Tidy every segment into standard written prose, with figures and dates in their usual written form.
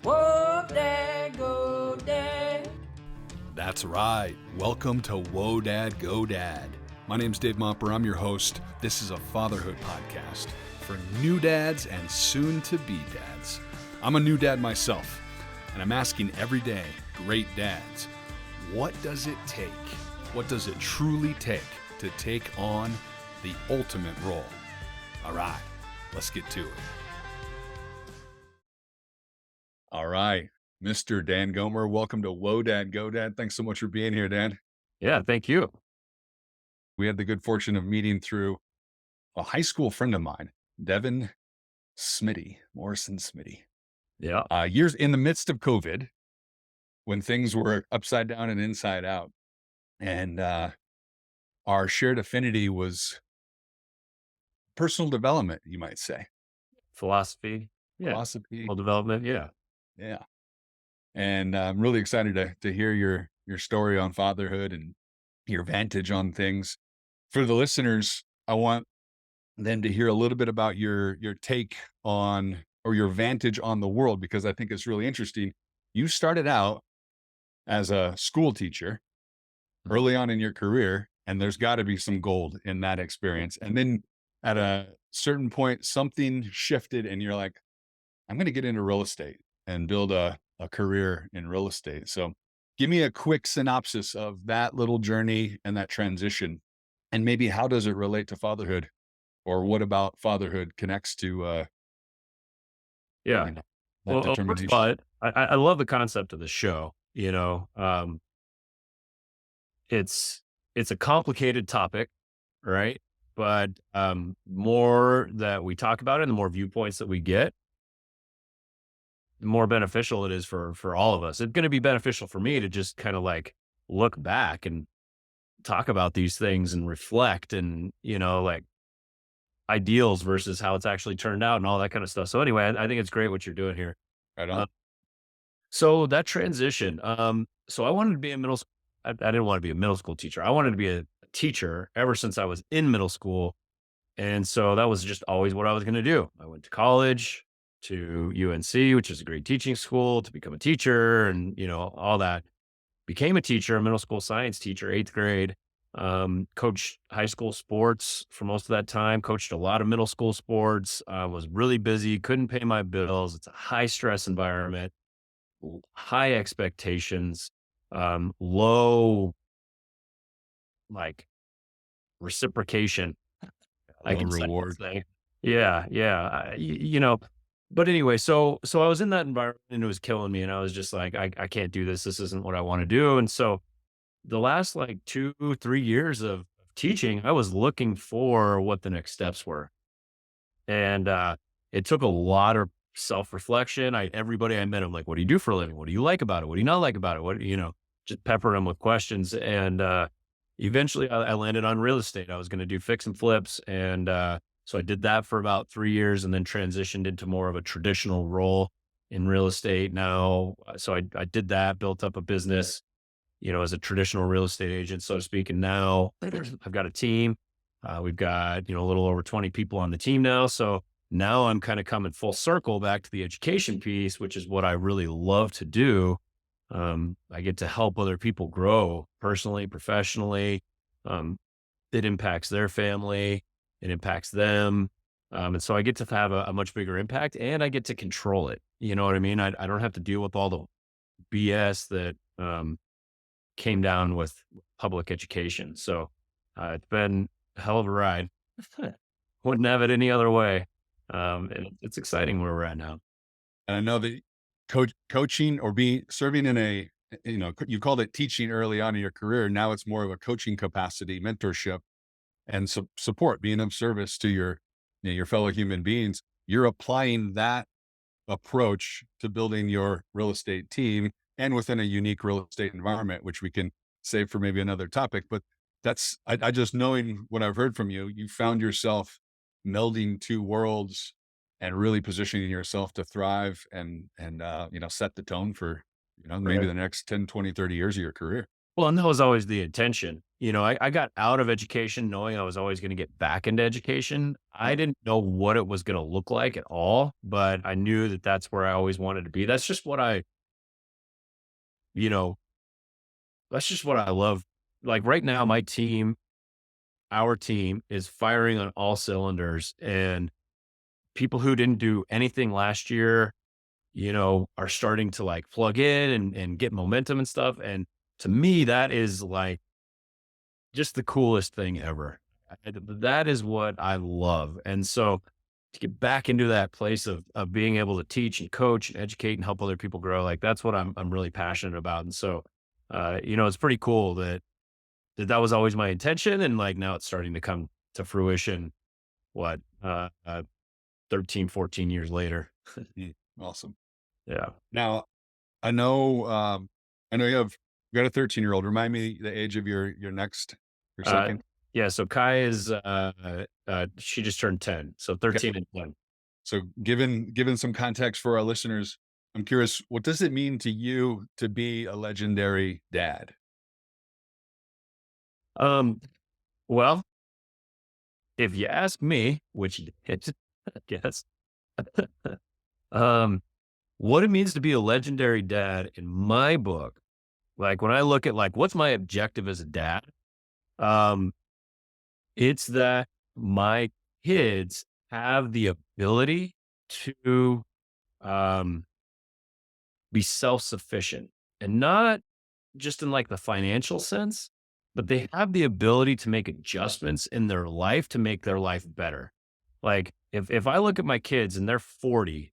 Whoa, Dad, go, Dad. That's right. Welcome to Whoa Dad, Go Dad. My name's Dave Momper. I'm your host. This is a fatherhood podcast for new dads and soon-to-be dads. I'm a new dad myself, and I'm asking every day, great dads, what does it take? What does it truly take to take on the ultimate role? All right, let's get to it. All right, Mr. Dan Gomer, welcome to Whoa Dad, Go Dad. Thanks so much for being here, Dan. Yeah, thank you. We had the good fortune of meeting through a high school friend of mine, Devin Morrison Smitty. Yeah. Years in the midst of COVID, when things were upside down and inside out. And our shared affinity was personal development, you might say. Philosophy. Yeah. Philosophy. Well, development. Yeah. Yeah. And I'm really excited to hear your story on fatherhood and your vantage on things. For the listeners, I want them to hear a little bit about your take on, or your vantage on the world, because I think it's really interesting. You started out as a school teacher early on in your career, and there's got to be some gold in that experience. And then at a certain point, something shifted and you're like, I'm going to get into real estate and build a career in real estate. So give me a quick synopsis of that little journey and that transition. And maybe how does it relate to fatherhood? Or what about fatherhood connects to Yeah. that Well, first determination? of all, I love the concept of the show. It's a complicated topic, right? But more that we talk about it and the more viewpoints that we get, the more beneficial it is for all of us. It's going to be beneficial for me to just kind of like look back and talk about these things and reflect and, like ideals versus how it's actually turned out and all that kind of stuff. So anyway, I think it's great what you're doing here. Right on. So that transition, so I wanted to be a middle school. I didn't want to be a middle school teacher. I wanted to be a teacher ever since I was in middle school. And so that was just always what I was going to do. I went to college, to UNC, which is a great teaching school, to become a teacher and, all that. Became a teacher, a middle school science teacher, 8th grade. Coached high school sports for most of that time, coached a lot of middle school sports, was really busy, couldn't pay my bills. It's a high stress environment, high expectations, low like reciprocation. I Low can say reward. that thing. Yeah. Yeah. But anyway, so I was in that environment and it was killing me. And I was just like, I can't do this. This isn't what I want to do. And so the last like 2-3 years of teaching, I was looking for what the next steps were. And it took a lot of self-reflection. Everybody I met, I'm like, what do you do for a living? What do you like about it? What do you not like about it? What, just pepper them with questions. And eventually I landed on real estate. I was going to do fix and flips. And so I did that for about 3 years and then transitioned into more of a traditional role in real estate now. So I did that, built up a business, as a traditional real estate agent, so to speak. And now I've got a team. We've got, a little over 20 people on the team now. So now I'm kind of coming full circle back to the education piece, which is what I really love to do. I get to help other people grow personally, professionally. It impacts their family. It impacts them. And so I get to have a much bigger impact and I get to control it. You know what I mean? I don't have to deal with all the BS that, came down with public education. So it's been a hell of a ride. Wouldn't have it any other way. And it's exciting where we're at now. And I know that coaching or serving in a, you called it teaching early on in your career. Now it's more of a coaching capacity, mentorship, and support, being of service to your fellow human beings. You're applying that approach to building your real estate team and within a unique real estate environment, which we can save for maybe another topic. But I just, knowing what I've heard from you, you found yourself melding two worlds and really positioning yourself to thrive and set the tone for, maybe Right. the next 10, 20, 30 years of your career. Well, and that was always the intention. I got out of education knowing I was always going to get back into education. I Yep. didn't know what it was going to look like at all, but I knew that that's where I always wanted to be. You know, that's just what I love. Like right now, our team is firing on all cylinders, and people who didn't do anything last year, are starting to like plug in and get momentum and stuff. And to me, that is like just the coolest thing ever. That is what I love. And so to get back into that place of being able to teach and coach and educate and help other people grow, like that's what I'm really passionate about. And so, it's pretty cool that was always my intention. And like now it's starting to come to fruition. What, 13, 14 years later. Mm, awesome. Yeah. Now, I know, I know you got a 13-year-old. Remind me the age of your next, your Uh, second. yeah. So Kai is, she just turned 10. So Okay. 13 and 10. So given some context for our listeners, I'm curious, what does it mean to you to be a legendary dad? Um, well, if you ask me, which it's, yes, um, what it means to be a legendary dad in my book, like when I look at like what's my objective as a dad, um, it's that my kids have the ability to um, be self-sufficient, and not just in like the financial sense, but they have the ability to make adjustments in their life to make their life better. Like if I look at my kids and they're 40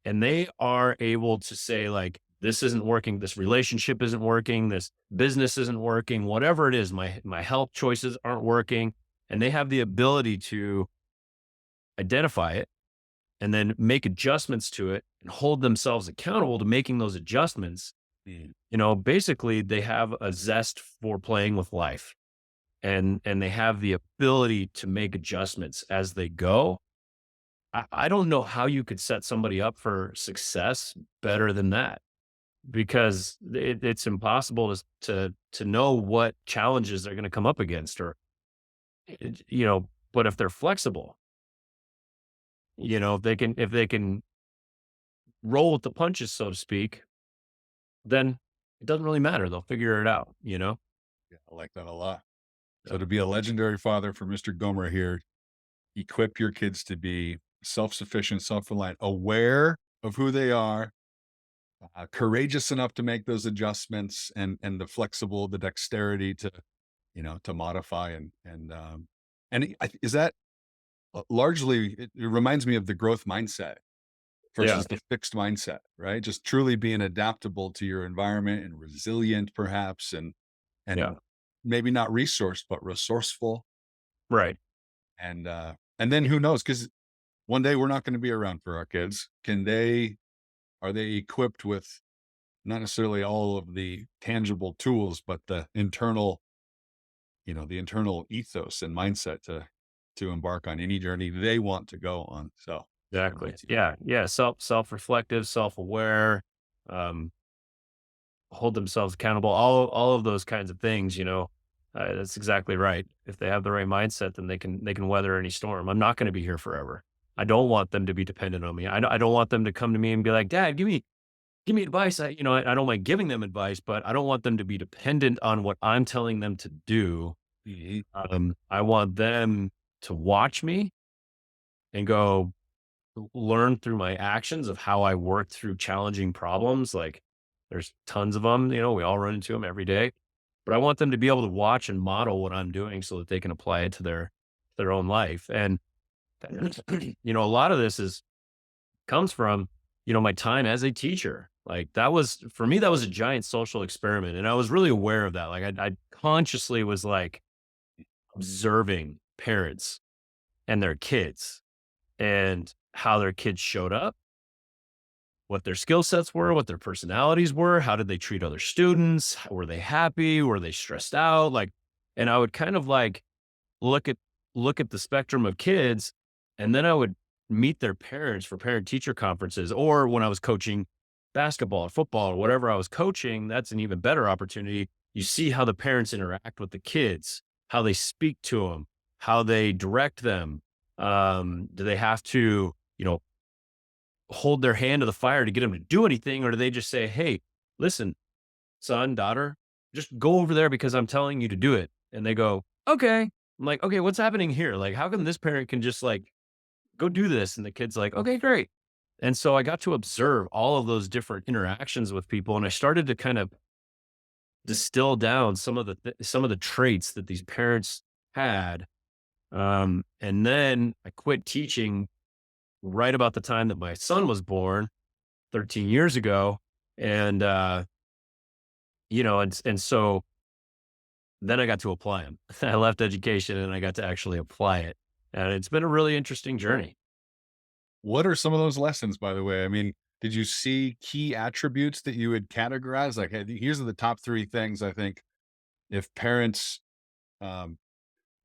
and they are able to say like, this isn't working, this relationship isn't working, this business isn't working, whatever it is, my health choices aren't working, and they have the ability to identify it and then make adjustments to it and hold themselves accountable to making those adjustments. Mm. Basically they have a zest for playing with life, and they have the ability to make adjustments as they go. I don't know how you could set somebody up for success better than that, because it's impossible to know what challenges they're going to come up against, or but if they're flexible, if they can roll with the punches, so to speak, then it doesn't really matter. They'll figure it out. Yeah, I like that a lot. So Yeah. to be a legendary father for Mr. Gomer here, equip your kids to be self-sufficient, self-reliant, aware of who they are, courageous enough to make those adjustments, and the dexterity to to modify is that largely it reminds me of the growth mindset Yeah. versus the fixed mindset, right? Just truly being adaptable to your environment and resilient, perhaps, and Yeah. maybe not resourced but resourceful, Right. and then who knows, because one day we're not going to be around for our kids. Are they equipped with not necessarily all of the tangible tools, but the internal ethos and mindset to embark on any journey they want to go on. So I'm Exactly. with you. Yeah. Yeah. Self-reflective, self-aware, um, hold themselves accountable, all of those kinds of things, that's exactly right. If they have the right mindset, then they can weather any storm. I'm not going to be here forever. I don't want them to be dependent on me. I don't want them to come to me and be like, Dad, give me advice. I don't mind giving them advice, but I don't want them to be dependent on what I'm telling them to do. Mhm. I want them to watch me and go learn through my actions of how I work through challenging problems. Like there's tons of them, we all run into them every day, but I want them to be able to watch and model what I'm doing so that they can apply it to their own life. And, a lot of this comes from, my time as a teacher. Like that was, for me, that was a giant social experiment. And I was really aware of that. Like I consciously was like observing parents and their kids and how their kids showed up, what their skill sets were, what their personalities were, how did they treat other students, were they happy, were they stressed out, like, and I would kind of like look at look at the spectrum of kids, and then I would meet their parents for parent teacher conferences, or when I was coaching basketball or football or whatever I was coaching, that's an even better opportunity. You see how the parents interact with the kids, how they speak to them, how they direct them. Do they have to, hold their hand to the fire to get them to do anything? Or do they just say, hey, listen, son, daughter, just go over there because I'm telling you to do it. And they go, okay. I'm like, okay, what's happening here? Like, how come this parent can just like go do this? And the kid's like, okay, great. And so I got to observe all of those different interactions with people. And I started to kind of distill down some of the traits that these parents had. And then I quit teaching right about the time that my son was born 13 years ago. And, and so then I got to apply them. I left education and I got to actually apply it. And it's been a really interesting journey. What are some of those lessons, by the way? I mean, did you see key attributes that you would categorize? Like, hey, here's are the top three things I think if parents, um,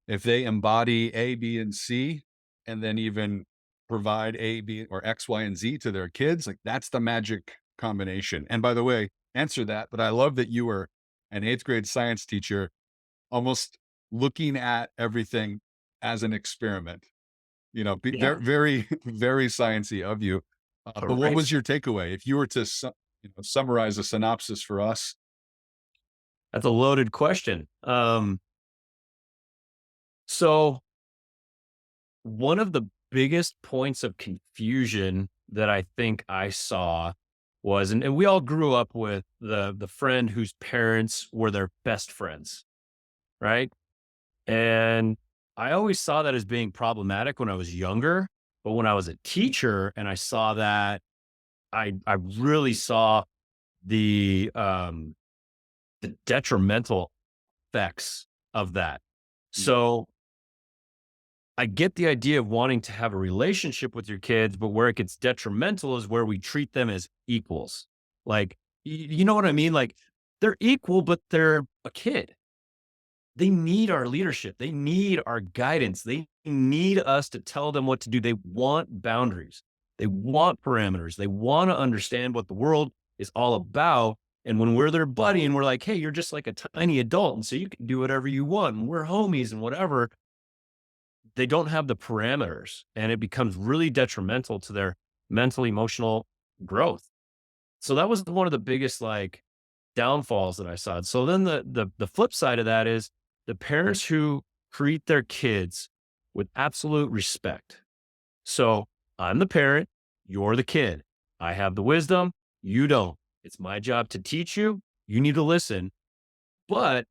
if they embody A, B, and C, and then even provide A, B, or X, Y, and Z to their kids, like that's the magic combination. And by the way, answer that. But I love that you were an eighth grade science teacher, almost looking at everything as an experiment. Yeah. Very, very, very sciencey of you. But what Right. was your takeaway if you were to summarize a synopsis for us? That's a loaded question. So one of the biggest points of confusion that I think I saw was, and we all grew up with the friend whose parents were their best friends, right? And I always saw that as being problematic when I was younger. But when I was a teacher and I saw that, I really saw the detrimental effects of that. Mm. So I get the idea of wanting to have a relationship with your kids, but where it gets detrimental is where we treat them as equals. Like, you know what I mean? Like, they're equal, but they're a kid. They need our leadership. They need our guidance. They need us to tell them what to do. They want boundaries. They want parameters. They want to understand what the world is all about. And when we're their buddy and we're like, hey, you're just like a tiny adult. And so you can do whatever you want. And we're homies and whatever. They don't have the parameters. And it becomes really detrimental to their mental, emotional growth. So that was one of the biggest like downfalls that I saw. So then the flip side of that is the parents who treat their kids with absolute respect. So I'm the parent, you're the kid. I have the wisdom, you don't. It's my job to teach you. You need to listen, but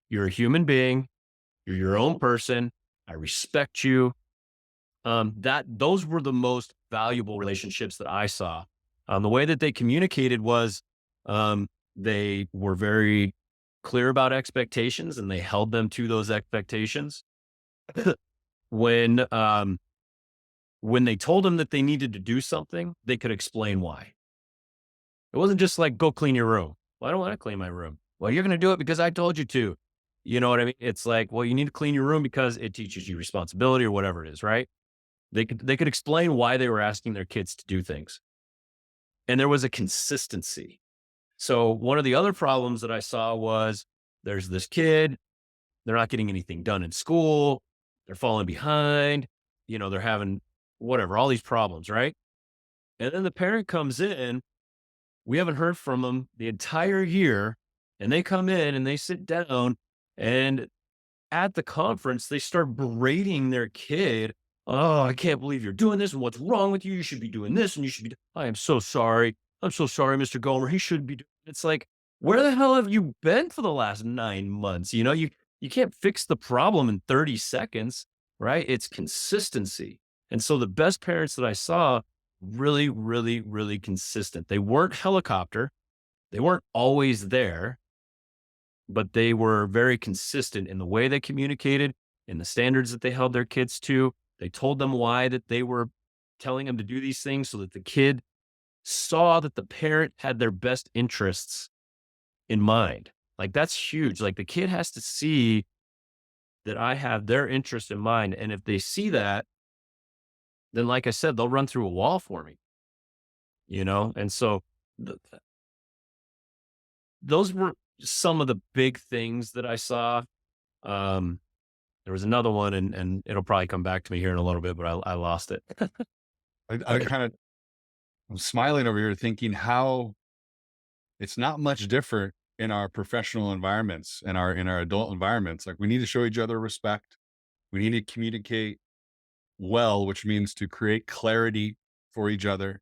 you're a human being. You're your own person. I respect you. That those were the most valuable relationships that I saw. The way that they communicated was they were very clear about expectations and they held them to those expectations. when um, when they told them that they needed to do something, they could explain why. It wasn't just like go clean your room. Well, I don't want to clean my room. Well, you're going to do it because I told you to. You know what I mean? It's like, well, you need to clean your room because it teaches you responsibility or whatever it is, right? They could explain why they were asking their kids to do things. And there was a consistency. So one of the other problems that I saw was there's this kid, they're not getting anything done in school, they're falling behind, they're having whatever, all these problems, right? And then the parent comes in, we haven't heard from them the entire year, and they come in and they sit down and at the conference, they start berating their kid. Oh, I can't believe you're doing this. And what's wrong with you? You should be doing this. And you should be, I am so sorry. I'm so sorry, Mr. Gomer. He should be doing it's like, where the hell have you been for the last 9 months? You can't fix the problem in 30 seconds, right? It's consistency. And so the best parents that I saw really, really, really consistent. They weren't helicopter. They weren't always there, but they were very consistent in the way they communicated, in the standards that they held their kids to. They told them why that they were telling them to do these things so that the kid saw that the parent had their best interests in mind. Like that's huge. Like the kid has to see that I have their interest in mind. And if they see that, then like I said, they'll run through a wall for me. And so th- those were some of the big things that I saw. Um, there was another one, and it'll probably come back to me here in a little bit, but I lost it. I kind of, I'm smiling over here thinking how it's not much different in our professional environments and in our adult environments. Like we need to show each other respect. We need to communicate well, which means to create clarity for each other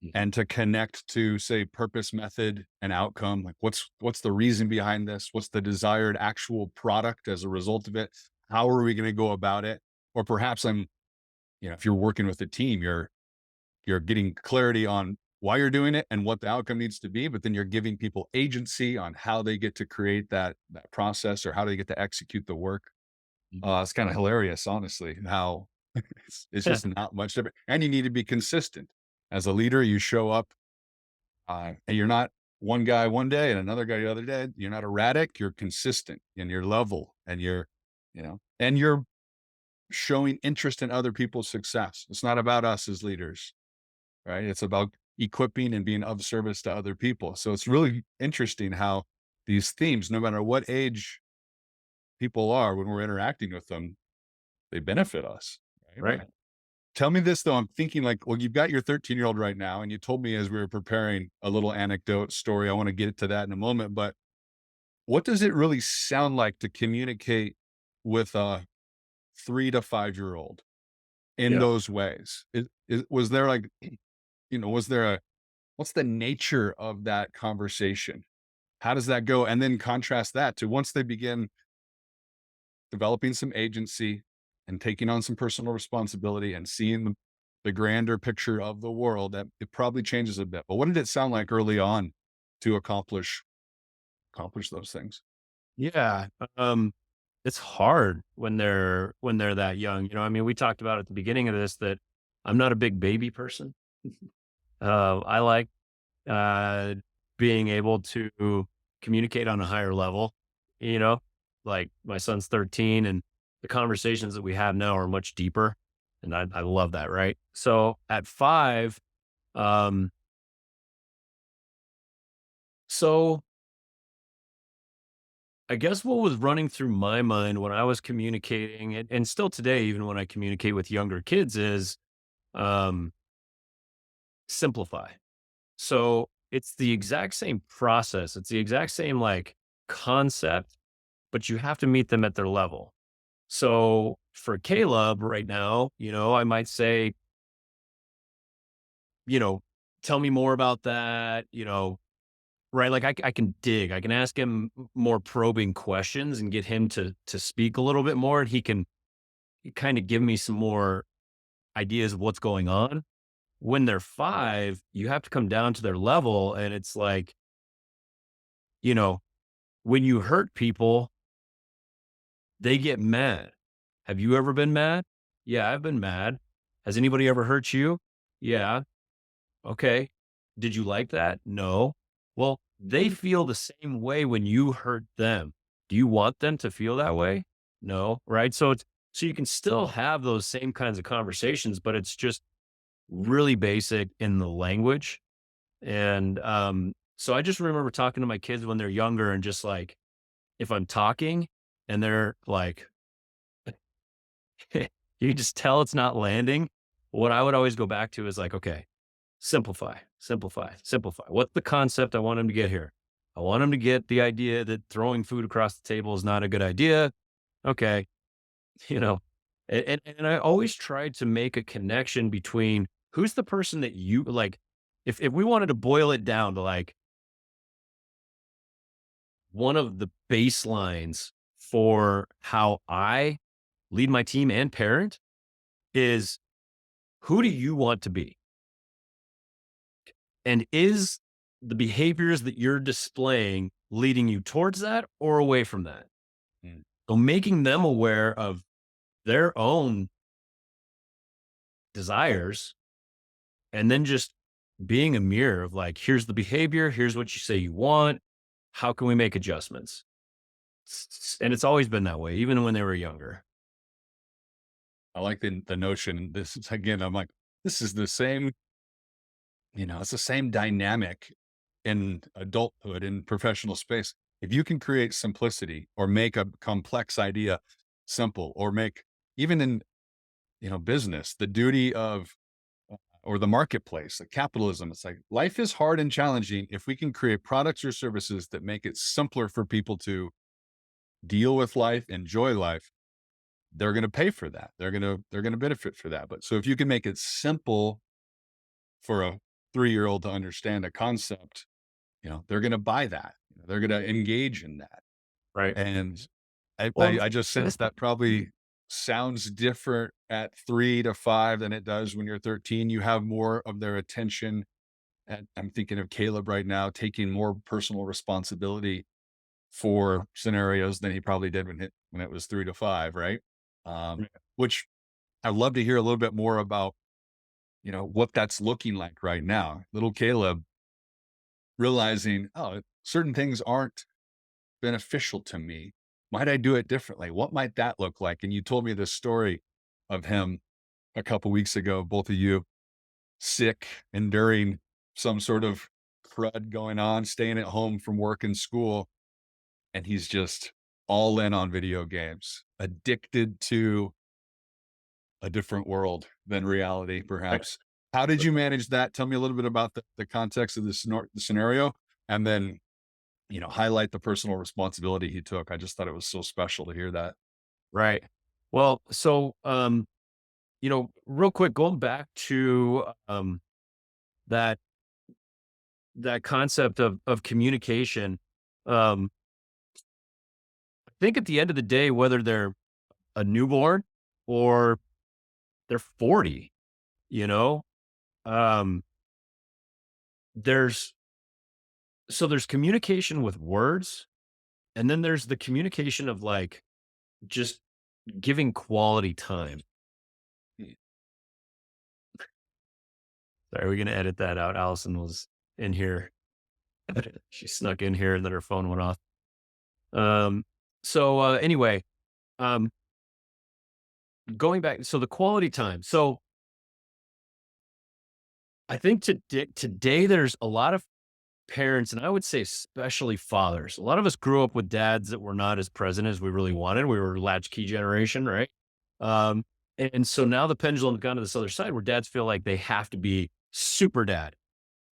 Mhm. and to connect to, say, purpose, method, and outcome. Like what's the reason behind this? What's the desired actual product as a result of it? How are we going to go about it? Or perhaps if you're working with a team, you're getting clarity on why you're doing it and what the outcome needs to be, but then you're giving people agency on how they get to create that process or how they get to execute the work. Mhm. It's kind of hilarious, honestly, how it's just not much different. And you need to be consistent. As a leader, you show up and you're not one guy one day and another guy the other day. You're not erratic, you're consistent and you're level and you're showing interest in other people's success. It's not about us as leaders, right? It's about equipping and being of service to other people. So it's really interesting how these themes, no matter what age people are, when we're interacting with them, they benefit us. Right. Right. Tell me this though. I'm thinking like, well, you've got your 13-year-old right now, and you told me as we were preparing a little anecdote story. I want to get to that in a moment, but what does it really sound like to communicate with a 3 to 5-year-old in Yeah. those ways? Was there like, was there what's the nature of that conversation? How does that go? And then contrast that to once they begin developing some agency and taking on some personal responsibility and seeing the grander picture of the world, that it probably changes a bit. But what did it sound like early on to accomplish those things? Yeah. It's hard when they're that young. I mean, we talked about at the beginning of this that I'm not a big baby person. I like uh, being able to communicate on a higher level. You know, like my son's 13, and the conversations that we have now are much deeper, and I love that. Right. So at 5, um, so I guess what was running through my mind when I was communicating, and still today, even when I communicate with younger kids, is um, simplify. So it's the exact same process. It's the exact same like concept, but you have to meet them at their level. So for Caleb right now, I might say, you know, tell me more about that, right? Like I can dig, I can ask him more probing questions and get him to speak a little bit more. And he can kind of give me some more ideas of what's going on. When they're 5, you have to come down to their level. And it's like, you know, when you hurt people, they get mad. Have you ever been mad? Yeah, I've been mad. Has anybody ever hurt you? Yeah. Okay. Did you like that? No. Well, they feel the same way when you hurt them. Do you want them to feel that way? No. Right. So you can still have those same kinds of conversations, but it's just really basic in the language. And so I just remember talking to my kids when they're younger and just like, if I'm talking and they're like, you can just tell it's not landing. What I would always go back to is like, okay, simplify, simplify, simplify. What's the concept I want them to get here? I want them to get the idea that throwing food across the table is not a good idea. Okay. You know, and I always tried to make a connection between who's the person that you like. If we wanted to boil it down to like one of the baselines for how I lead my team and parent is who do you want to be? And is the behaviors that you're displaying leading you towards that or away from that? Mm. So making them aware of their own desires and then just being a mirror of like, here's the behavior, here's what you say you want. How can we make adjustments? And it's always been that way, even when they were younger. I like the notion. This is again, I'm like, this is the same, it's the same dynamic in adulthood in professional space. if you can create simplicity or make a complex idea simple, or make, even in, business, the duty of, or the marketplace, like capitalism, it's like life is hard and challenging. If we can create products or services that make it simpler for people to deal with life, enjoy life, they're going to pay for that. They're going to benefit for that. But so if you can make it simple for a 3-year-old to understand a concept, they're going to buy that. They're going to engage in that. Right. And I, I, Well, I just sense this, that probably sounds different at 3 to 5 than it does when you're 13. You have more of their attention. And I'm thinking of Caleb right now taking more personal responsibility for scenarios than he probably did when it was 3 to 5, right? right. Which I'd love to hear a little bit more about, what that's looking like right now. Little Caleb realizing, oh, certain things aren't beneficial to me. Might I do it differently? What might that look like? And you told me this story of him a couple weeks ago, both of you sick, enduring some sort of crud going on, staying at home from work and school. And he's just all in on video games, addicted to a different world than reality, Right. perhaps. How did you manage that? Tell me a little bit about the context of the scenario, and then, highlight the personal responsibility he took. I just thought it was so special to hear that. Right. Well, so, real quick, going back to, that that concept of communication. Um, I think at the end of the day, whether they're a newborn or they're 40, you know, um, there's there's communication with words, and then there's the communication of like just giving quality time. Mm. Sorry, we're gonna edit that out. Allison was in here. She snuck in here and then her phone went off. Anyway, um, going back, so the quality time. So I think today there's a lot of parents, and I would say especially fathers. A lot of us grew up with dads that were not as present as we really wanted. We were latchkey generation, right? Um, and so now the pendulum's gone to this other side where dads feel like they have to be super dad,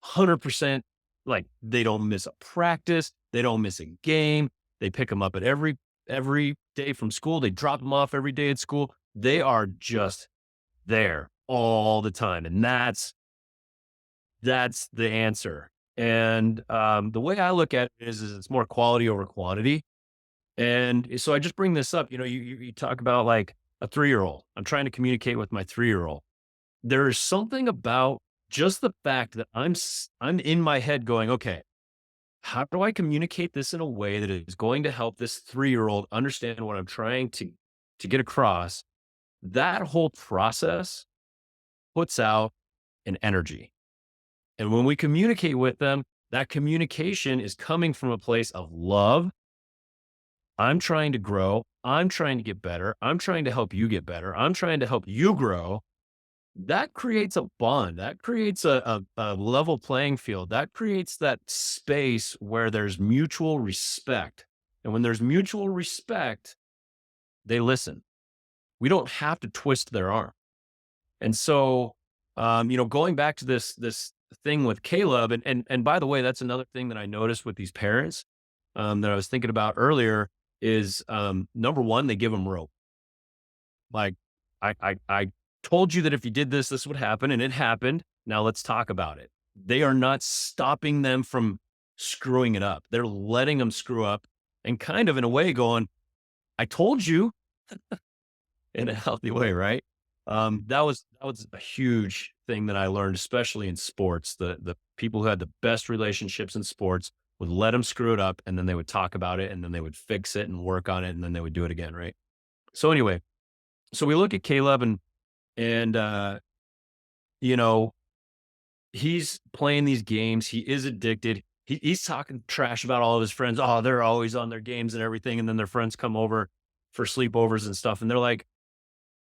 100%. Like they don't miss a practice, they don't miss a game. They pick them up at every day from school. They drop them off every day at school. They are just there all the time, and that's the answer. And the way I look at it is it's more quality over quantity. And so I just bring this up. You talk about like a 3-year-old. I'm trying to communicate with my 3-year-old. There is something about just the fact that I'm in my head going, okay, how do I communicate this in a way that is going to help this 3-year-old understand what I'm trying to get across? That whole process puts out an energy. And when we communicate with them, that communication is coming from a place of love. I'm trying to grow. I'm trying to get better. I'm trying to help you get better. I'm trying to help you grow. That creates a bond. That creates a level playing field. That creates that space where there's mutual respect. And when there's mutual respect, they listen. We don't have to twist their arm. And so, going back to this thing with Caleb, and by the way, that's another thing that I noticed with these parents that I was thinking about earlier is number one, they give them rope. Like I told you that if you did this, this would happen, and it happened. Now let's talk about it. They are not stopping them from screwing it up. They're letting them screw up and kind of in a way going, I told you, in a healthy way, right? That was a huge thing that I learned, especially in sports. The people who had the best relationships in sports would let them screw it up, and then they would talk about it, and then they would fix it and work on it, and then they would do it again, right? So anyway, so we look at Caleb and you know, he's playing these games. He is addicted. He's talking trash about all of his friends. Oh, they're always on their games and everything. And then their friends come over for sleepovers and stuff. And they're like,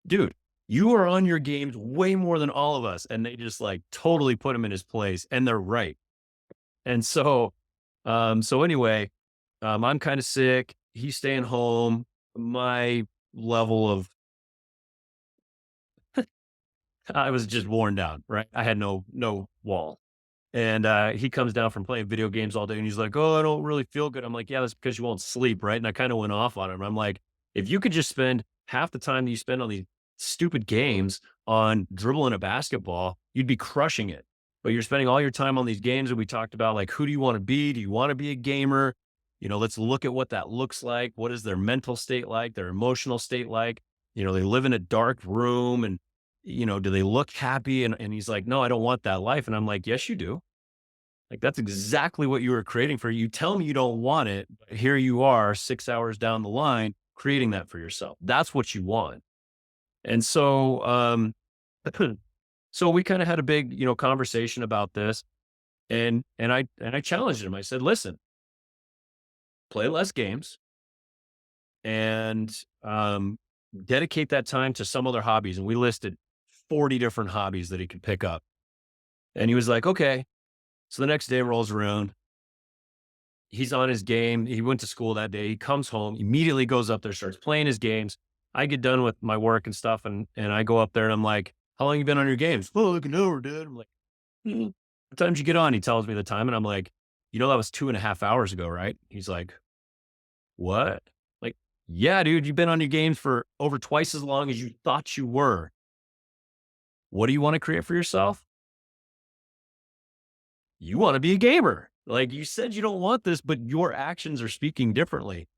dude, you are on your games way more than all of us. And they just like totally put him in his place. And they're right. And so anyway, I'm kind of sick. He's staying home. My level of I was just worn down, right? I had no wall. And he comes down from playing video games all day and he's like, "Oh, I don't really feel good." I'm like, "Yeah, that's because you won't sleep, right?" And I kind of went off on him. I'm like, "If you could just spend half the time that you spend on these stupid games on dribbling a basketball, you'd be crushing it. But you're spending all your time on these games that we talked about, like, who do you want to be? Do you want to be a gamer? Let's look at what that looks like. What is their mental state like, their emotional state like? They live in a dark room and do they look happy?" And he's like, "No, I don't want that life." And I'm like, "Yes, you do. Like, that's exactly what you were creating for you. Tell me you don't want it, but here you are 6 hours down the line creating that for yourself. That's what you want." And so, so we kind of had a big, conversation about this, and I challenged him. I said, "Listen, play less games and dedicate that time to some other hobbies." And we listed 40 different hobbies that he could pick up. And he was like, "Okay." So the next day rolls around. He's on his game. He went to school that day. He comes home, immediately goes up there, starts playing his games. I get done with my work and stuff, and I go up there and I'm like, "How long you been on your games?" "Oh, like an hour, Dad." I'm like, "What time did you get on?" He tells me the time, and I'm like, "That was 2.5 hours ago, right?" He's like, "What?" Like, "Yeah, dude, you've been on your games for over twice as long as you thought you were. What do you want to create for yourself? You want to be a gamer. Like, you said you don't want this, but your actions are speaking differently."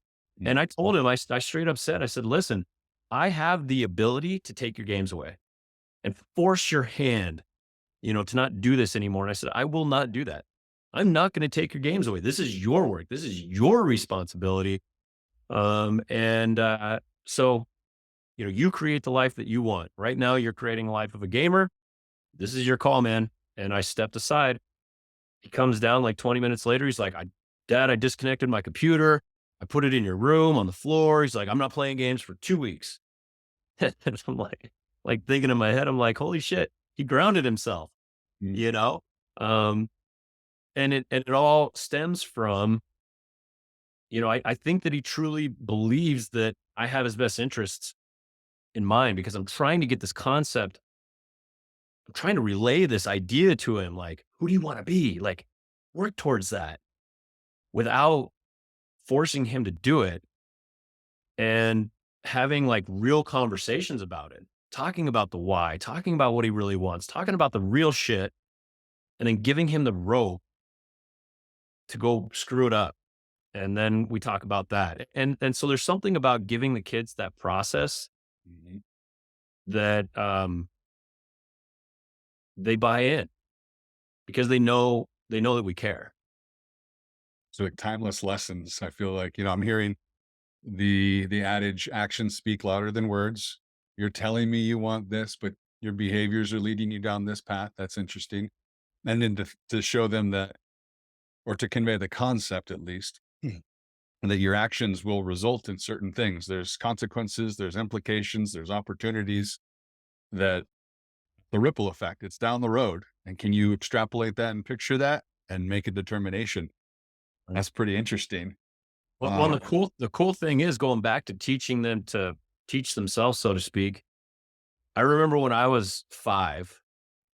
Mm. And I told him, I straight up said, I said, "Listen, I have the ability to take your games away and force your hand, to not do this anymore." And I said, "I will not do that. I'm not going to take your games away. This is your work. This is your responsibility. So, you create the life that you want. Right now, you're creating a life of a gamer. This is your call, man." And I stepped aside. He comes down like 20 minutes later. He's like, "Dad, I disconnected my computer. I put it in your room on the floor." He's like, "I'm not playing games for 2 weeks." And I'm like thinking in my head, I'm like, "Holy shit, he grounded himself," Mm. you know? Um, and it all stems from, I think that he truly believes that I have his best interests in mind because I'm trying to get this concept. I'm trying to relay this idea to him. Like, who do you want to be? Like, work towards that without forcing him to do it, and having like real conversations about it, talking about the why, talking about what he really wants, talking about the real shit, and then giving him the rope to go screw it up. And then we talk about that. And so there's something about giving the kids that process Mhm. that they buy in because they know that we care. So like timeless lessons. I feel like, I'm hearing the adage, actions speak louder than words. You're telling me you want this, but your behaviors are leading you down this path. That's interesting. And then to show them that, or to convey the concept at least, that your actions will result in certain things. There's consequences, there's implications, there's opportunities, that the ripple effect, it's down the road. And can you extrapolate that and picture that and make a determination? That's pretty interesting. Well, Um, the cool thing is going back to teaching them to teach themselves, so to speak. I remember when I was 5,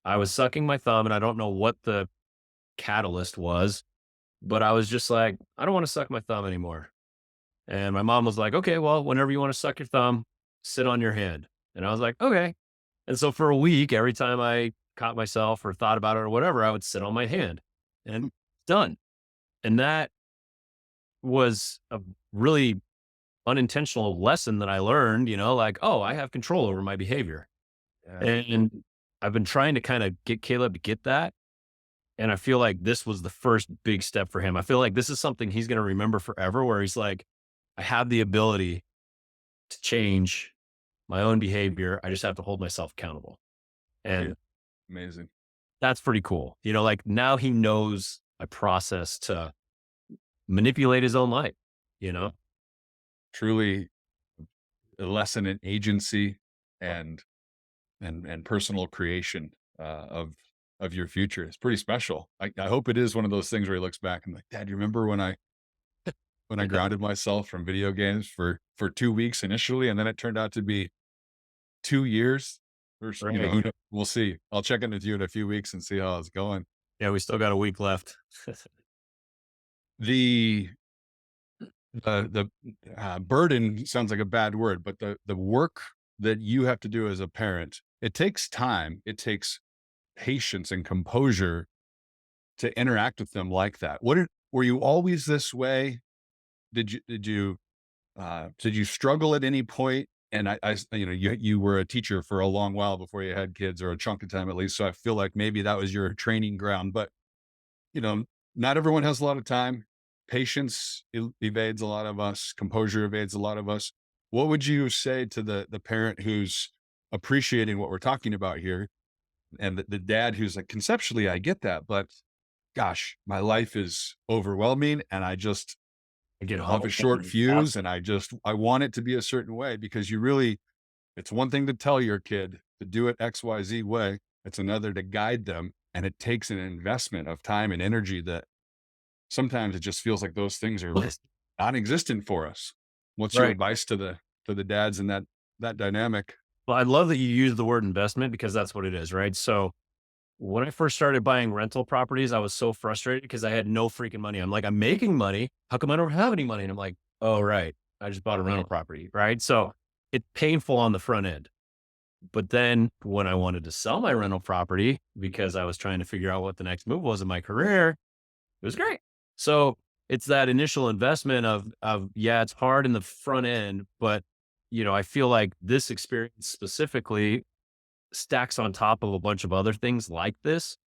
I was sucking my thumb, and I don't know what the catalyst was, but I was just like, "I don't want to suck my thumb anymore." And my mom was like, "Okay, well, whenever you want to suck your thumb, sit on your hand." And I was like, "Okay." And so for a week, every time I caught myself or thought about it or whatever, I would sit on my hand and done. And that was a really unintentional lesson that I learned, like, oh, I have control over my behavior. yeah, And I've been trying to kind of get Caleb to get that. And I feel like this was the first big step for him. I feel like this is something he's going to remember forever, where he's like, I have the ability to change my own behavior. I just have to hold myself accountable. yeah, And amazing. that's pretty cool. Like now he knows a process to manipulate his own life, you know? Truly a lesson in agency and and personal creation of your future. It's pretty special. I hope it is one of those things where he looks back and like, Dad, you remember when I when I Yeah, grounded myself from video games for 2 weeks initially, and then it turned out to be 2 years or right. who kno we'll see. I'll check in with you in a few weeks and see how it's going. Yeah, we still got a week left. The burden sounds like a bad word, but the work that you have to do as a parent, it takes time, it takes patience and composure to interact with them like that. Were you always this way? Did you struggle at any point? And you were a teacher for a long while before you had kids, or a chunk of time at least. So I feel like maybe that was your training ground. But you know, not everyone has a lot of time. Patience evades a lot of us. Composure evades a lot of us. What would you say to the parent who's appreciating what we're talking about here, and the dad who's like, conceptually, I get that, but gosh, my life is overwhelming, and I get have a home. short Ab- fuse, and I want it to be a certain way, because it's one thing to tell your kid to do it XYZ way. It's another to guide them. And it takes an investment of time and energy that sometimes it just feels like those things are non-existent for us. What's your Right. advice to the dads in that dynamic? Well, I love that you use the word investment because that's what it is, right? So when I first started buying rental properties, I was so frustrated because I had no freaking money. I'm like, I'm making money. How come I don't have any money? And I'm like, oh, right. I just bought a rental property, right? So it's painful on the front end. But then when I wanted to sell my rental property because I was trying to figure out what the next move was in my career, it was great. So it's that initial investment of yeah, it's hard in the front end, but I feel like this experience specifically stacks on top of a bunch of other things like this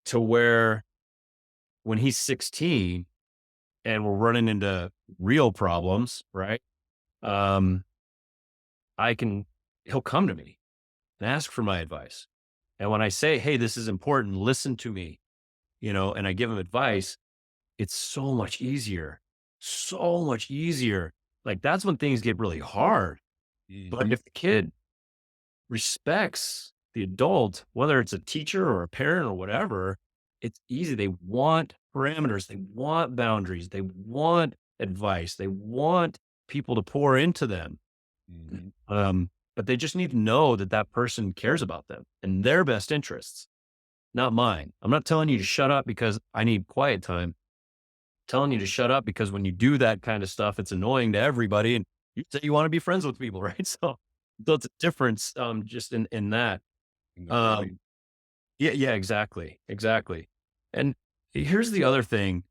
to where when he's 16 and we're running into real problems, right? Um, I can he'll come to me and ask for my advice. And when I say, "Hey, this is important, listen to me," and I give him advice, it's so much easier. So much easier. Like that's when things get really hard. But Mhm. if the kid respects the adult, whether it's a teacher or a parent or whatever, it's easy. They want parameters, they want boundaries, they want advice, they want people to pour into them. Mhm. But they just need to know that that person cares about them and their best interests, not mine. I'm not telling you to shut up because I need quiet time. I'm telling you to shut up because when you do that kind of stuff, it's annoying to everybody, and you say you want to be friends with people, right? So it's a difference, just in that. In the body. Um, yeah, yeah, exactly, exactly. And here's the other thing.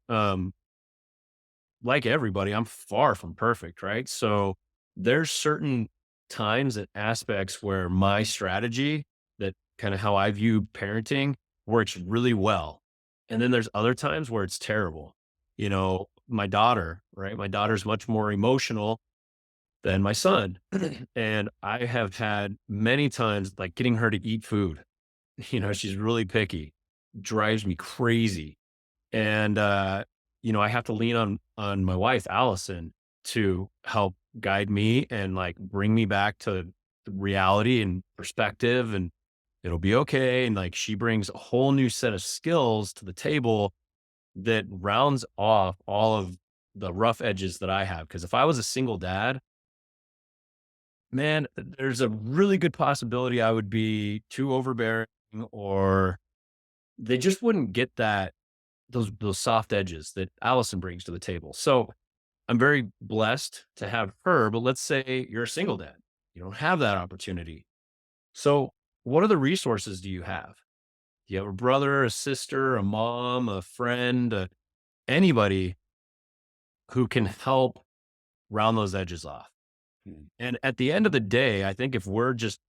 Like everybody, I'm far from perfect, right? So there's certain times and aspects where my strategy, that kind of how I view parenting, works really well. And then there's other times where it's terrible. My daughter, right? My daughter's much more emotional than my son. And I have had many times like getting her to eat food. She's really picky, drives me crazy. And I have to lean on my wife, Allison, to help guide me and like bring me back to the reality and perspective, and it'll be okay. And like she brings a whole new set of skills to the table that rounds off all of the rough edges that I have. Because if I was a single dad, man, there's a really good possibility I would be too overbearing, or they just wouldn't get those soft edges that Allison brings to the table. So I'm very blessed to have her, but let's say you're a single dad. You don't have that opportunity. So what other resources do you have? Do you have a brother, a sister, a mom, a friend, anybody who can help round those edges off? Mm. And at the end of the day, I think if we're just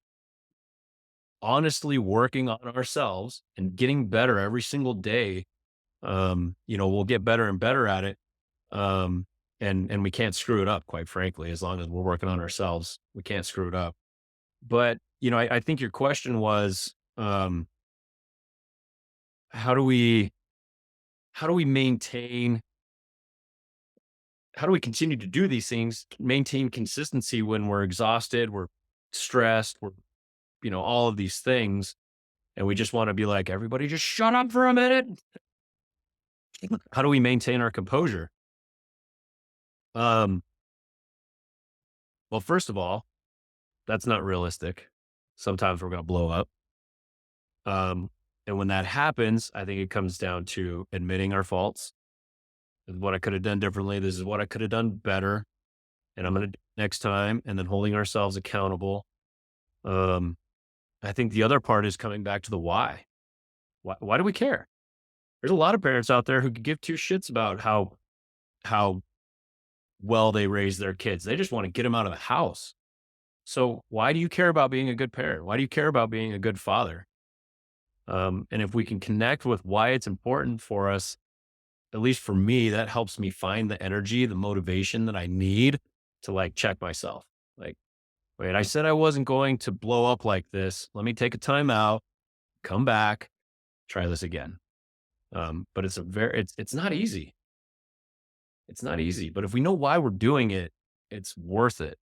honestly working on ourselves and getting better every single day, we'll get better and better at it. Um, and we can't screw it up, quite frankly, as long as we're working on ourselves, we can't screw it up. But, I think your question was, how do we, how do we maintain, how do we continue to do these things, maintain consistency when we're exhausted, we're stressed, we're, all of these things. And we just want to be like, everybody just shut up for a minute. How do we maintain our composure? Um, well, first of all, that's not realistic. Sometimes we're going to blow up. Um, and when that happens, I think it comes down to admitting our faults. This is what I could have done differently. This is what I could have done better. And I'm going to do it next time. And then holding ourselves accountable. Um, I think the other part is coming back to the why. Why do we care? There's a lot of parents out there who could give two shits about how well they raise their kids. They just want to get them out of the house. So why do you care about being a good parent? Why do you care about being a good father? And if we can connect with why it's important for us, at least for me, that helps me find the energy, the motivation that I need to like check myself. Like, wait, I said I wasn't going to blow up like this. Let me take a time out, come back, try this again. But it's not easy. It's not easy. But if we know why we're doing it, it's worth it.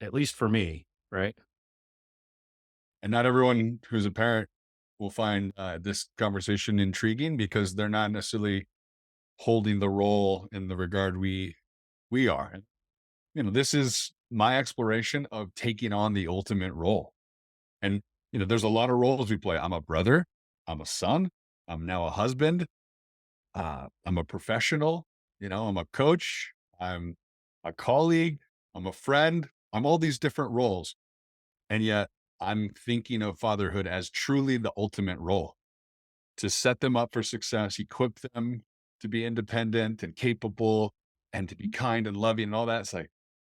At least for me, right? And not everyone who's a parent will find this conversation intriguing because they're not necessarily holding the role in the regard we are. And, this is my exploration of taking on the ultimate role. And there's a lot of roles we play. I'm a brother, I'm a son, I'm now a husband, I'm a professional, I'm a coach, I'm a colleague, I'm a friend, I'm all these different roles. And yet I'm thinking of fatherhood as truly the ultimate role, to set them up for success, equip them to be independent and capable and to be kind and loving and all that. It's like,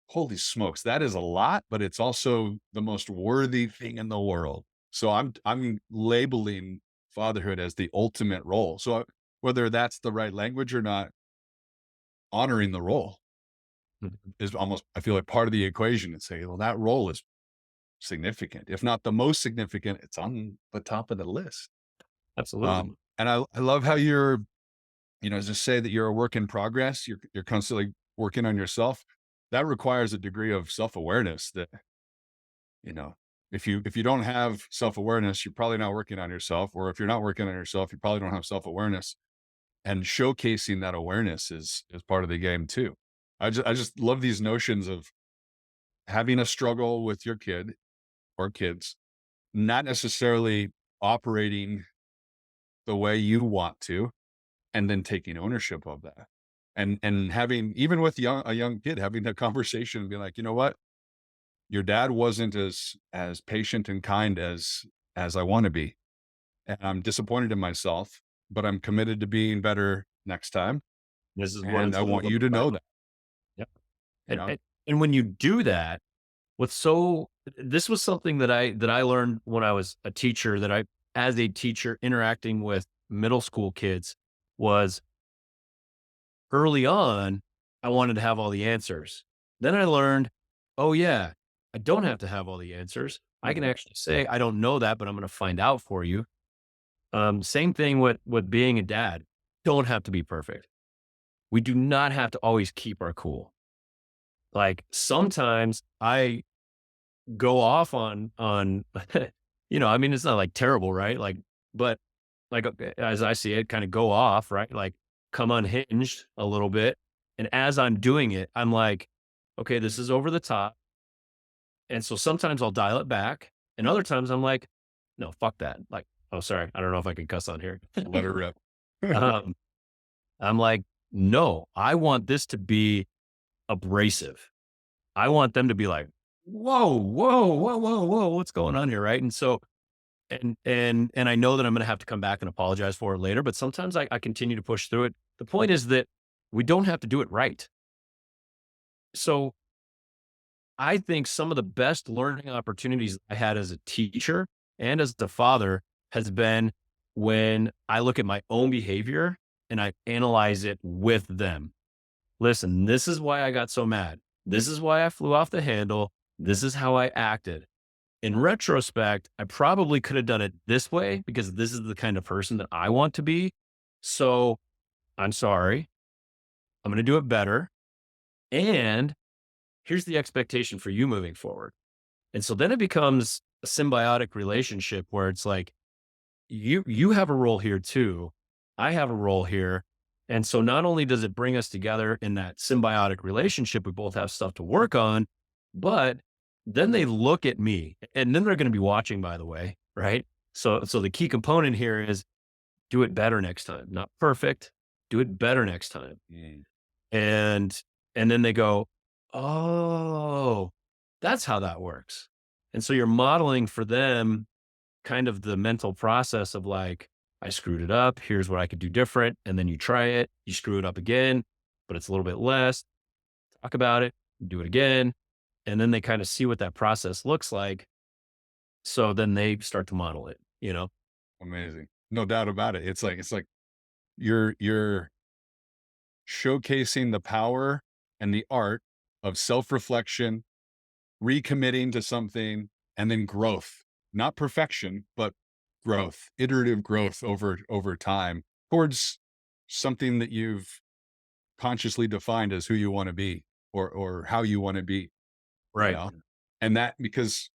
holy smokes, that is a lot, but it's also the most worthy thing in the world. So I'm labeling fatherhood as the ultimate role. So whether that's the right language or not, honoring the role is almost, I feel like, part of the equation, and say, well, that role is significant. If not the most significant, it's on the top of the list. Absolutely. And I love how you're, just say that you're a work in progress. You're constantly working on yourself. That requires a degree of self-awareness that, if you don't have self-awareness, you're probably not working on yourself. Or if you're not working on yourself, you probably don't have self-awareness. And showcasing that awareness is part of the game too. I just love these notions of having a struggle with your kid or kids, not necessarily operating the way you want to, and then taking ownership of that. And having, even with a young kid, having a conversation and be like, you know what? Your dad wasn't as patient and kind as I want to be. And I'm disappointed in myself, but I'm committed to being better next time. This is what And it's I want all you to know about. that, Yep. you And, know, and and when you do that, this was something that I learned when I was a teacher, that I, as a teacher interacting with middle school kids, was early on, I wanted to have all the answers. Then I learned, oh yeah, I don't have to have all the answers. I can Mhm. actually say, I don't know that, but I'm going to find out for you. Same thing with being a dad. Don't have to be perfect. We do not have to always keep our cool. Like sometimes I go off on I mean, it's not like terrible, right? Like, but like as I see it, kind of go off, right? Like come unhinged a little bit. And as I'm doing it, I'm like, okay, this is over the top. And so sometimes I'll dial it back. And other times I'm like, no, fuck that. Like, oh, sorry. I don't know if I can cuss on here. Let her rip. um, I'm like, no, I want this to be abrasive. I want them to be like, whoa, whoa, whoa, whoa, whoa, what's going on here? Right. And so, and I know that I'm going to have to come back and apologize for it later, but sometimes I continue to push through it. The point is that we don't have to do it right. So I think some of the best learning opportunities I had as a teacher and as a father has been when I look at my own behavior and I analyze it with them. Listen, this is why I got so mad. This is why I flew off the handle. This is how I acted. In retrospect, I probably could have done it this way because this is the kind of person that I want to be. So I'm sorry. I'm going to do it better. And here's the expectation for you moving forward. And so then it becomes a symbiotic relationship where it's like, you have a role here too. I have a role here. And so not only does it bring us together in that symbiotic relationship, we both have stuff to work on, but then they look at me and then they're going to be watching, by the way. Right. So the key component here is do it better next time, not perfect, do it better next time. Mm. And, and then they go, oh, that's how that works. And so you're modeling for them kind of the mental process of like, I screwed it up. Here's what I could do different. And then you try it, you screw it up again, but it's a little bit less. Talk about it, do it again. And then they kind of see what that process looks like. So then they start to model it, you know? Amazing. No doubt about it. It's like you're showcasing the power and the art of self-reflection, recommitting to something, and then growth. Not perfection, but growth, iterative growth over time towards something that you've consciously defined as who you want to be or how you want to be, you Right. know? And that because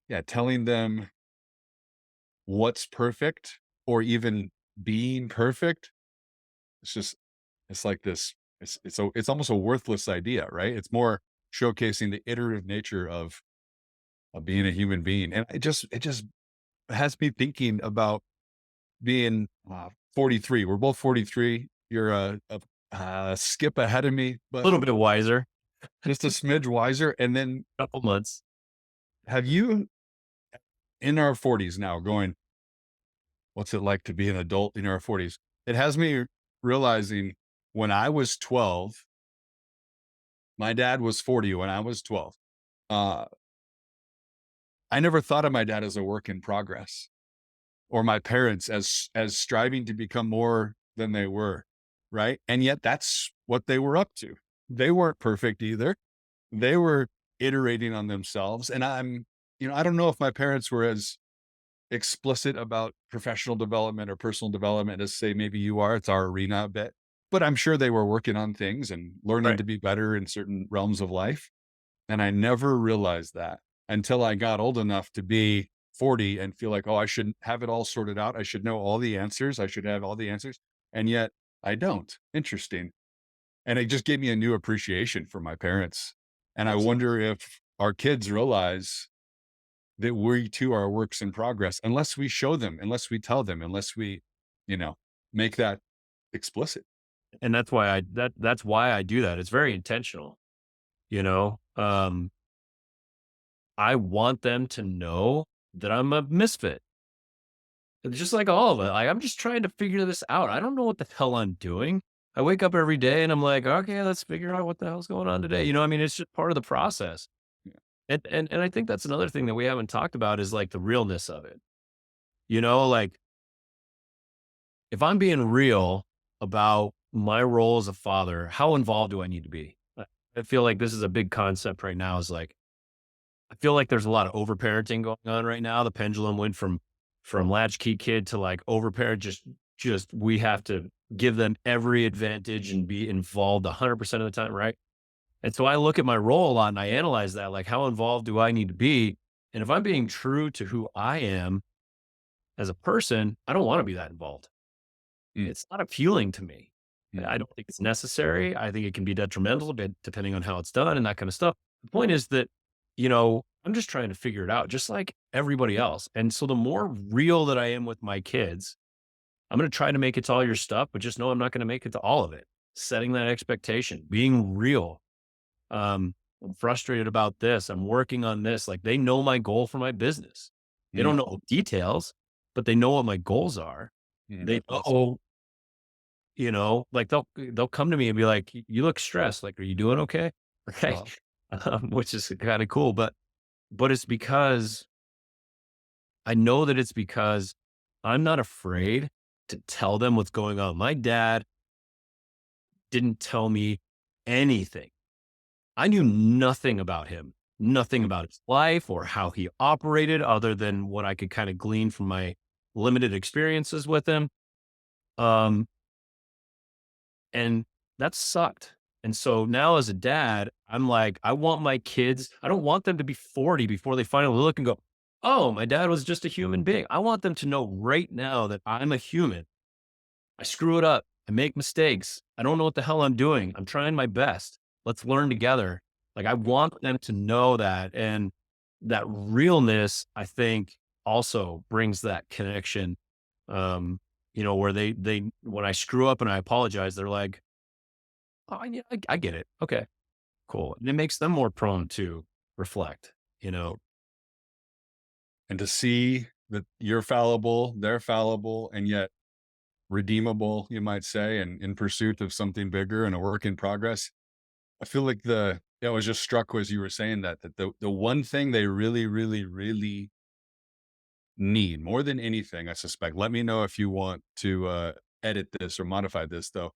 yeah, telling them what's perfect or even being perfect, it's just it's like this it's almost a worthless idea, right? It's more showcasing the iterative nature of being a human being. And it just has me thinking about being 43. We're both 43. You're a skip ahead of me, A but little bit wiser, just a smidge wiser. And then couple months. have you in our 40s now going, what's it like to be an adult in our 40s? It has me realizing when I was 12, my dad was 40 when I was 12. Uh, I never thought of my dad as a work in progress or my parents as striving to become more than they were, right? And yet that's what they were up to. They weren't perfect either. They were iterating on themselves. And I don't know if my parents were as explicit about professional development or personal development as say maybe you are. It's our arena a bit. But I'm sure they were working on things and learning Right. to be better in certain realms of life. And I never realized that until I got old enough to be 40 and feel like, oh, I should have it all sorted out. I should know all the answers. I should have all the answers. And yet I don't. Interesting. And it just gave me a new appreciation for my parents. And I Absolutely. wonder if our kids realize that we too are works in progress, unless we show them, unless we tell them, unless we, you know, make that explicit. And that's why I do that. It's very intentional, you know? I want them to know that I'm a misfit. It's just like all of it. Like, I'm just trying to figure this out. I don't know what the hell I'm doing. I wake up every day and I'm like, okay, let's figure out what the hell's going on today. You know, I mean, it's just part of the process. Yeah. And I think that's another thing that we haven't talked about is like the realness of it. You know, like if I'm being real about my role as a father, how involved do I need to be? I feel like this is a big concept right now is like I feel like there's a lot of overparenting going on right now. The pendulum went from latchkey kid to like overparent. Just we have to give them every advantage and be involved 100% of the time, right? And so I look at my role a lot and I analyze that, like how involved do I need to be? And if I'm being true to who I am as a person, I don't want to be that involved. Mm, It's not appealing to me. mm, I don't think it's necessary. I think it can be detrimental, but depending on how it's done and that kind of stuff. The point is that, I'm just trying to figure it out, just like everybody else. And so the more real that I am with my kids, I'm going to try to make it to all your stuff, but just know I'm not going to make it to all of it. Setting that expectation, being real. I'm frustrated about this. I'm working on this. Like they know my goal for my business. They mm, don't know details, but they know what my goals are. mm. They That's awesome. know like they'll come to me and be like, "You look stressed. Like, are you doing okay?" Right? Uh, Which is kind of cool, but it's because I know that it's because I'm not afraid to tell them what's going on. My dad didn't tell me anything. I knew nothing about him, nothing mm, about his life or how he operated, other than what I could kind of glean from my limited experiences with him. Um, And that sucked. And so now as a dad, I'm like, I want my kids, I don't want them to be 40 before they finally look and go, oh, my dad was just a human being. I want them to know right now that I'm a human. I screw it up. I make mistakes. I don't know what the hell I'm doing. I'm trying my best. Let's learn together. Like I want them to know that. And that realness, I think, also brings that connection. Where when I screw up and I apologize, they're like, oh, yeah, I get it. Okay, cool. And it makes them more prone to reflect, you know? And to see that you're fallible, they're fallible, and yet redeemable, you might say, and in pursuit of something bigger and a work in progress. I feel like I was just struck as you were saying that the one thing they really, really, really need more than anything, I suspect. Let me know if you want to edit this or modify this, though.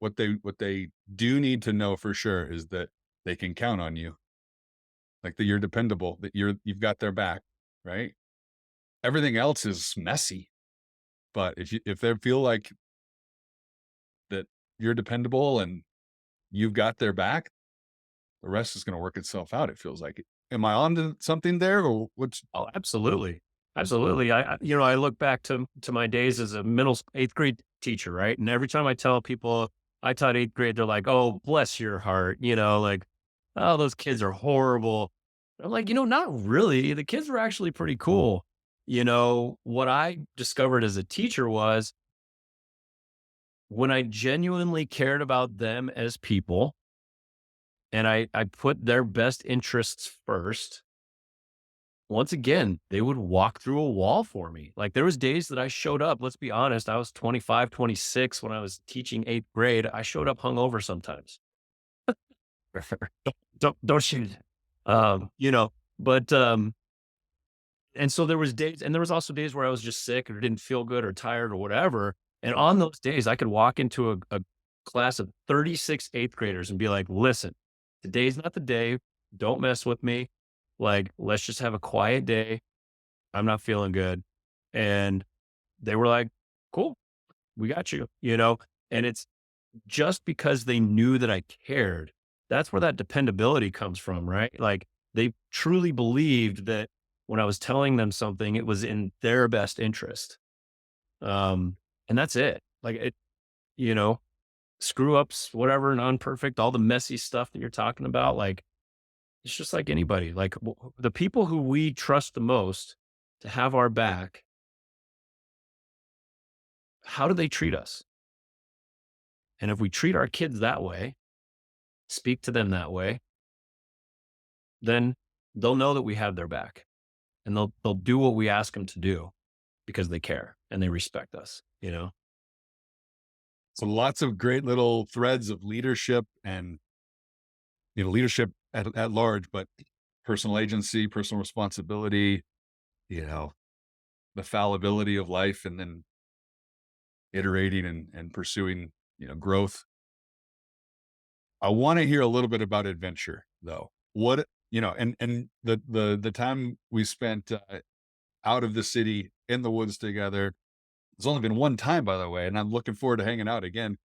What they do need to know for sure is that they can count on you, like that you're dependable, that you've got their back, right? Everything else is messy, but if they feel like that you're dependable and you've got their back, the rest is going to work itself out. It feels like. Am I on to something there, or what's? Oh, absolutely. Absolutely. I look back to my days as a eighth grade teacher, right? And every time I tell people I taught eighth grade, they're like, oh, bless your heart, like, oh, those kids are horrible. I'm like, not really. The kids were actually pretty cool. What I discovered as a teacher was when I genuinely cared about them as people and I put their best interests first, once again, they would walk through a wall for me. Like there was days that I showed up, let's be honest, I was 25, 26 when I was teaching eighth grade. I showed up hungover sometimes. Don't shoot. You know, but and so there was days, and there was also days where I was just sick or didn't feel good or tired or whatever. And on those days, I could walk into a class of 36 eighth graders and be like, listen, today's not the day. Don't mess with me. Like, let's just have a quiet day. I'm not feeling good. And they were like, cool, we got you. And it's just because they knew that I cared. That's where that dependability comes from, right? Like they truly believed that when I was telling them something, it was in their best interest. And that's it. Like it, you know, screw ups, whatever, non perfect, all the messy stuff that you're talking about. Like it's just like anybody. Like the people who we trust the most to have our back, how do they treat us? And if we treat our kids that way, speak to them that way, then they'll know that we have their back and they'll do what we ask them to do because they care and they respect us. So lots of great little threads of leadership and leadership at large, but personal agency, personal responsibility, you know, the fallibility of life, and then iterating and pursuing, growth. I want to hear a little bit about adventure though. What, and the time we spent out of the city in the woods together. It's only been one time, by the way, and I'm looking forward to hanging out again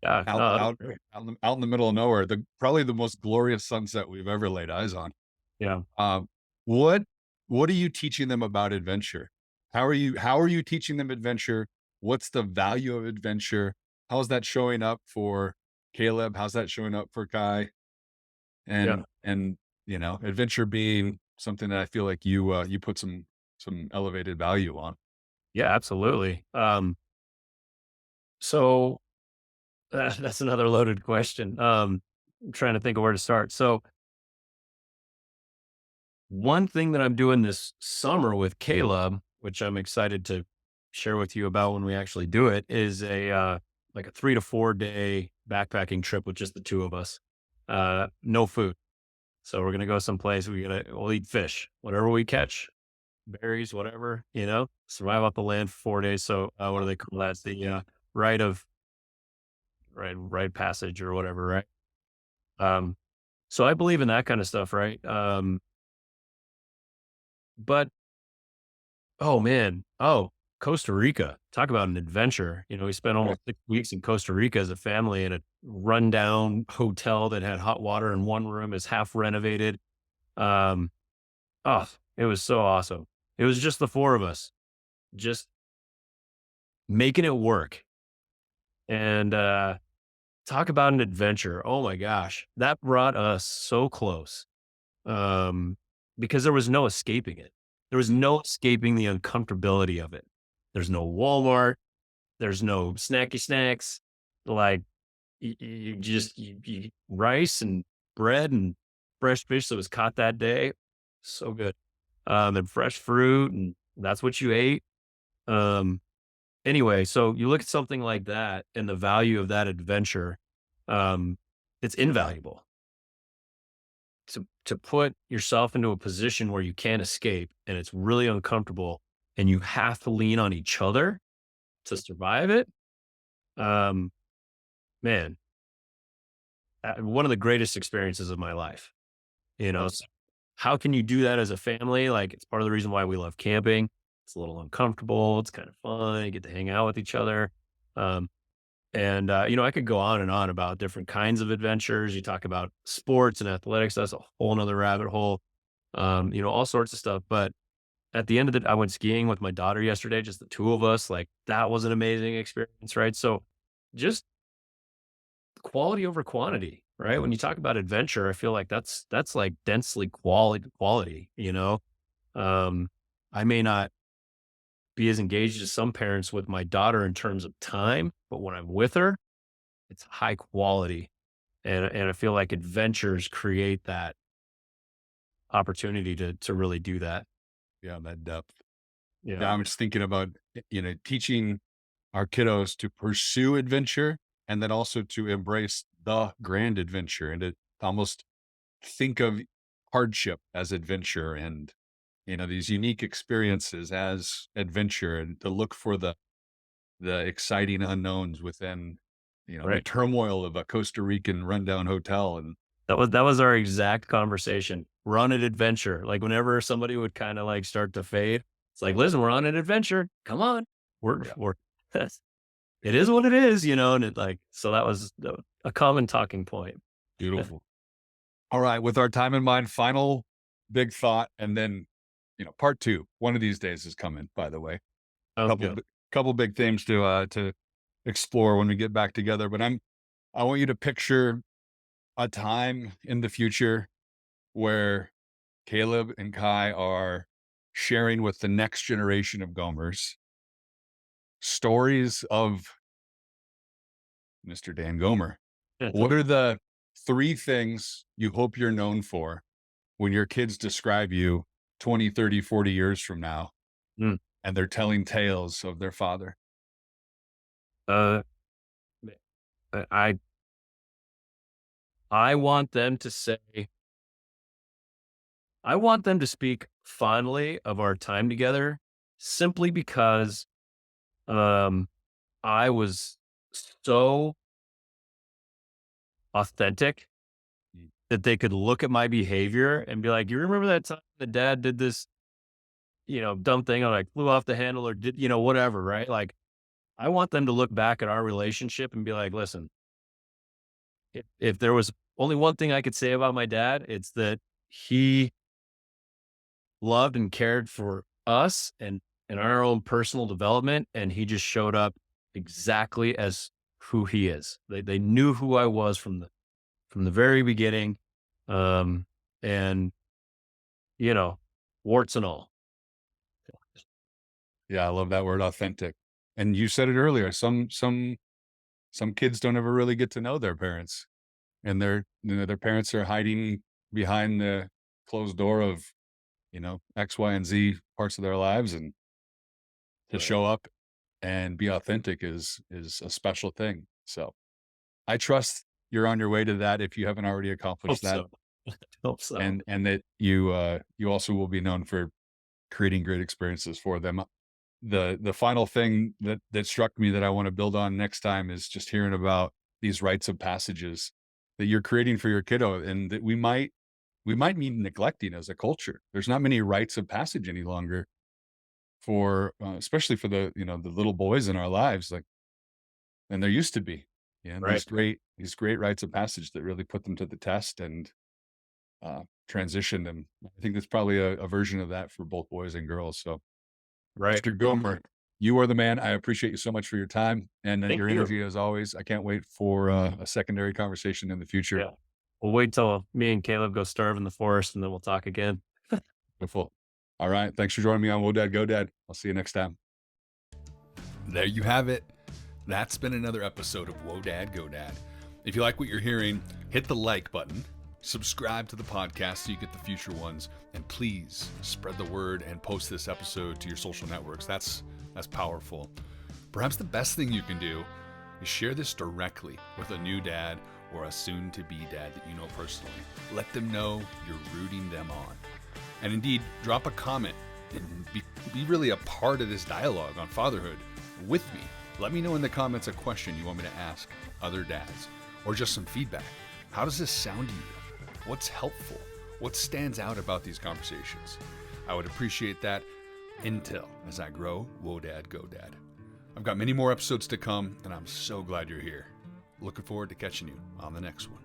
Yeah. out No, out out in the middle of nowhere. Probably the most glorious sunset we've ever laid eyes on. yeah. Um, what what are you teaching them about adventure? How are you teaching them adventure? What's the value of adventure? How's that showing up for Caleb? How's that showing up for Kai? Yeah. And adventure being something that I feel like you put some elevated value on. Yeah, absolutely. So that's another loaded question. I'm trying to think of where to start. So one thing that I'm doing this summer with Caleb, which I'm excited to share with you about when we actually do it, is like a 3 to 4 day backpacking trip with just the two of us. No food. So we're gonna go someplace. We'll eat fish, whatever we catch, berries, whatever, survive off the land for 4 days. So what do they call that? It's the rite of rite passage or whatever, right? Um, so I believe in that kind of stuff, right? But oh man, Costa Rica, talk about an adventure. We spent Right. almost 6 weeks in Costa Rica as a family in a rundown hotel that had hot water in one room, is half renovated. Um, oh, it was so awesome. It was just the four of us, just making it work. And talk about an adventure. Oh my gosh, that brought us so close. Um, because there was no escaping it. There was no escaping the uncomfortability of it. There's no Walmart. There's no snacky snacks. Like you just you rice and bread and fresh fish that was caught that day. So good. And fresh fruit, and that's what you ate. Um, anyway, so you look at something like that and the value of that adventure, um, it's invaluable to put yourself into a position where you can't escape and it's really uncomfortable and you have to lean on each other to survive it. Um, man, one of the greatest experiences of my life, you know, so how can you do that as a family? Like, it's part of the reason why we love camping. It's a little uncomfortable. It's kind of fun. You get to hang out with each other. Um, and, I could go on and on about different kinds of adventures. You talk about sports and athletics. That's a whole nother rabbit hole. All sorts of stuff. But at the end of I went skiing with my daughter yesterday, just the two of us. Like, that was an amazing experience, right? So just quality over quantity, right? When you talk about adventure, I feel like that's like densely quality, you know? Um, I may not be as engaged as some parents with my daughter in terms of time, but when I'm with her, it's high quality. And I feel like adventures create that opportunity to really do that. Yeah, that depth. Yeah, Yeah. I'm just thinking about, teaching our kiddos to pursue adventure and then also to embrace the grand adventure and to almost think of hardship as adventure and, these unique experiences as adventure and to look for the exciting unknowns within, the Right. turmoil of a Costa Rican rundown hotel. And That was our exact conversation. We're on an adventure. Like whenever somebody would kind of like start to fade, it's like, listen, we're on an adventure. Come on. yeah, We're it is what it is, and it like so that was a common talking point. beautiful. All right, with our time in mind, final big thought, and then, part two. One of these days is coming, by the way. Sounds Couple good. bi- couple big themes to explore when we get back together. But I want you to picture a time in the future where Caleb and Kai are sharing with the next generation of Gomers stories of Mr. Dan Gomer. What are the three things you hope you're known for when your kids describe you 20, 30, 40 years from now Mm. and they're telling tales of their father? Uh, I I want them to say I want them to speak fondly of our time together simply because um I was so authentic Mm. that they could look at my behavior and be like, "You remember that time the dad did this, dumb thing or like flew off the handle or did, whatever, right?" Like I want them to look back at our relationship and be like, "Listen, if there was only one thing I could say about my dad, it's that he loved and cared for us and our own personal development, and he just showed up exactly as who he is. They knew who I was from the very beginning, um, and you know, warts and all." Yeah, I love that word authentic. And you said it earlier. Some kids don't ever really get to know their parents. And their parents are hiding behind the closed door of, X, Y, and Z parts of their lives. And to Right. show up and be authentic is a special thing. So I trust you're on your way to that if you haven't already Hope accomplished that. so. Hope so. And that you also will be known for creating great experiences for them. The final thing that struck me that I want to build on next time is just hearing about these rites of passages that you're creating for your kiddo and that we might be neglecting as a culture. There's not many rites of passage any longer for especially for the little boys in our lives, like, and there used to be. Yeah, Right. these great rites of passage that really put them to the test and transition them. I think that's probably a version of that for both boys and girls. So Right. Mr. Gomer, You are the man. I appreciate you so much for your time and Thank your you. energy as always. I can't wait for a secondary conversation in the future. Yeah. We'll wait till me and Caleb go starve in the forest, and then we'll talk again. Beautiful. All right. Thanks for joining me on Whoa Dad, Go Dad. I'll see you next time. There you have it. That's been another episode of Whoa Dad, Go Dad. If you like what you're hearing, hit the like button, subscribe to the podcast so you get the future ones, and please spread the word and post this episode to your social networks. That's powerful. Perhaps the best thing you can do is share this directly with a new dad or a soon-to-be dad that you know personally. Let them know you're rooting them on. And indeed, drop a comment and be really a part of this dialogue on fatherhood with me. Let me know in the comments a question you want me to ask other dads, or just some feedback. How does this sound to you? What's helpful? What stands out about these conversations? I would appreciate that intel as I grow Whoa Dad, Go Dad. I've got many more episodes to come, and I'm so glad you're here. Looking forward to catching you on the next one.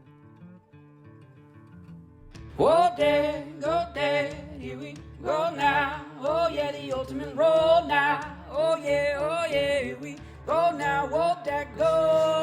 Whoa, Dad, here we go now. Oh yeah, the ultimate roll now. Oh yeah, here we go now. Whoa, Dad, go.